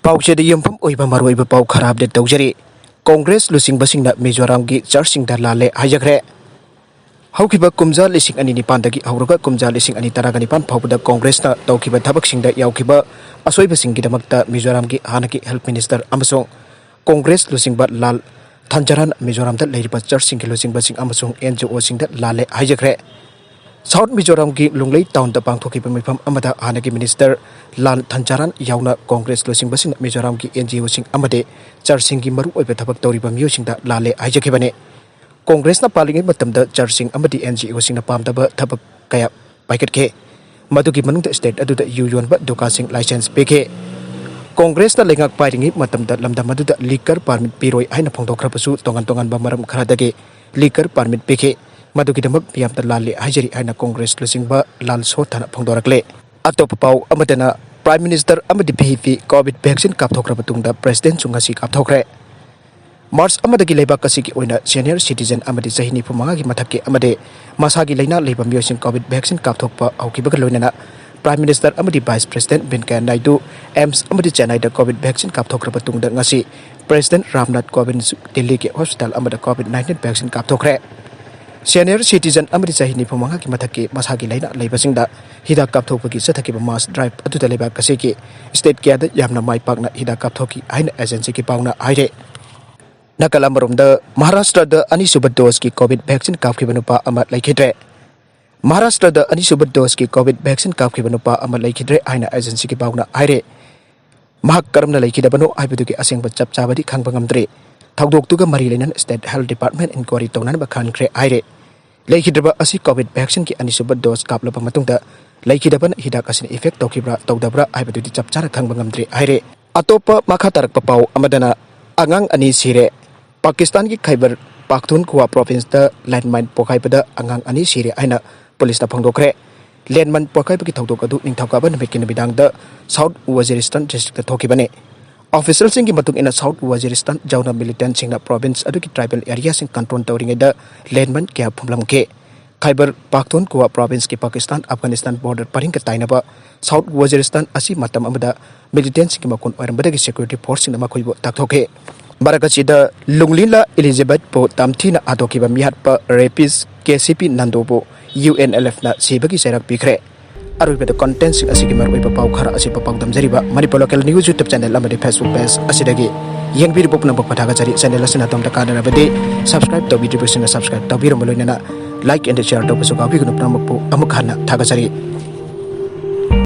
पाउचेद यमफम ओइबा मरोइबा पाउ खराब दे तौजरी कांग्रेस लुचिंगबासिंगना मिजोराम की चर्च सिंगदा लाले हaijakhre हौखिबा कुमजा लिसिंग अनि निपानदगी हौरगा कुमजा लिसिंग अनि तरागा निपान फाउबदा कांग्रेसना तौखिबा थबकसिंगदा यावखिबा असोइबसिंगगिदमक्ता मिजोराम की हानकी हेल्थ मिनिस्टर अमसों कांग्रेस लुचिंगबा लाल थांजरान मिजोरामदा लेरिबा चर्च सिंग लुचिंगबासिंग अमसों एनजीओ सिंगदा लाले haijakhre साउथ मिजोराम की लुंगलई टाउन द पांगथोखिबा मिफम अमदा हानकी मिनिस्टर लाल थांजरान यावना कांग्रेस लुचिंगबासिंग मिजोराम की एनजीओ सिंग अमदे चर्च सिंग की मरु ओइबा थबक तौरिबा मियोसिंगदा लाले haijakhibane कांग्रेस पालिंग चर्चिंग एनजीओ पामदब थबक कया पाइकटखे मधुकी मनुंग स्टेट अदुदा यू योनब दुकासिंग लाइसेंस पेखे कांग्रेस लेंगाक पाइरिंग लमदम लीकर परमिट पीरोय हाइना फोंदोखरबसु तोंगन तोंगन मरम खरादगे लीकर परमिट पेखे मधुकीदमक मियामदा लाले हाइजरी हाइना कांग्रेस लुचिंगबा लाल सोथाना फोंदोरकले अतोप पाउ अमदना प्राइम मिनिस्टर अमदि भिपी कोविड वैक्सीन कापथोखरब तुंगदा प्रेसिडेंट सुंगासी कापथोखरे मार्च अमदगी लेबाक असिगी ओइना सीनियर सिटीजन अमदि चही निफुमंगा की मथक्के अमदे मसागी लैना लेबा मियोसिंग कोविड वैक्सीन कापथोकपा हौकिबगा लोइनना प्राइम मिनिस्टर अमदि vice president Venkaiah Naidu AIIMS अमदि चेन्नईदा कोविड वैक्सीन कापथोखरब तुंगदा ngasi प्रेसिडेंट रामनाथ कोविंद दिल्ली के हॉस्पिटल अमदा कोविड 19 वैक्सीन कापथोखरे सीनियर सिटीजन अमदि चही निफुमंगा की मथक्के मसागी लैना लेबासिंगदा हिदाक कापथोकपगी चथकिबा मास ड्राइव अदुदा लेबाक असिगी स्टेट केयादा यामना माइपाकना हिदाक कापथोकी हाइना एजेंसी की पाउना हाइरे नकलमरोमद महाराष्ट्र अनिसुब डोज की कोविड वैक्सीन कापखिबा नुपा अमा लैखिद्रे महाराष्ट्र अनिसुब डोज की कोविड वैक्सीन कापखिबा नुपा अमा लैखिद्रे हाइना एजेंसी की पाउना हाइरे महक करमना लैखिदबनो हाइबदुगी असेंब चप चाबदी खांबा ngamdre थौदोक्तुगा मरी लेनन स्टेट हेल्थ डिपार्टमेंट इंक्वायरी तौनानबा खानख्रे हाइरे लैखिद्रबा असि कोविड वैक्सीन की अनिसुब डोज कापलबा मतुंगदा लैखिदबन हिदाक असिन इफेक्ट तौखिब्रा तौदब्रा हाइबदुगी चप चाना खांबा ngamdre हाइरे अतोप मखा तरकपा पाउ अमदना अंगांग अनि सिरे पाकिस्तान की खैबर पाख्तूनख्वा प्रोविंस लैंडमाइन पोखाइबद अंगांग अनि सिरे आइना पुलिस फोंदोखरे लैंडमाइन पोखाइबगी थौदोक अदु निंगथौकाबा नुमितकी नुमिदांगदा साउथ वजीरिस्तान डिस्ट्रिक्ट थोखिबने ऑफिशियल सिंह की मतुंग इन साउथ वजीरिस्तान जाउना मिलिटेंट सिंगना प्रोविंस अदुकी ट्राइबल एरिया सिंग कंट्रोल तौरिंगैदा लैंडमाइन क्या फुमलमके खैबर पाख्तूनख्वा प्रोविंस की पाकिस्तान अफगानिस्तान बॉर्डर परिंग ताइनबा साउथ वजीरिस्तान असि मतम अमदा मिलिटेंट सिंग मकोन ओरमबदगी सिक्योरिटी फोर्स सिंग मखोइबो ताकथोके बारकसीद लुंगलीला एलिजाबेथ पो तामथीना आदोखिबा मिहाटपा रेपिस केसीपी नंदोबो यूएनएलएफ ना सेबगी सेरक पिखरे अरुबद कंटेंट सिंग असिगी मरबा पाउ खरा असि पाउदम जरिबा Manipur local news YouTube channel अमदि फेसबुक पेज असिदगी यंगबिरबो पुनबक पठागा जरि चैनल असना तमदा कादरबदे सब्सक्राइब तौबिद्रिबसिना सब्सक्राइब तौबिरम लोइनना लाइक एंड शेयर तौबसु गाबिगनु प्रमकपो अमुखाना थागा जरि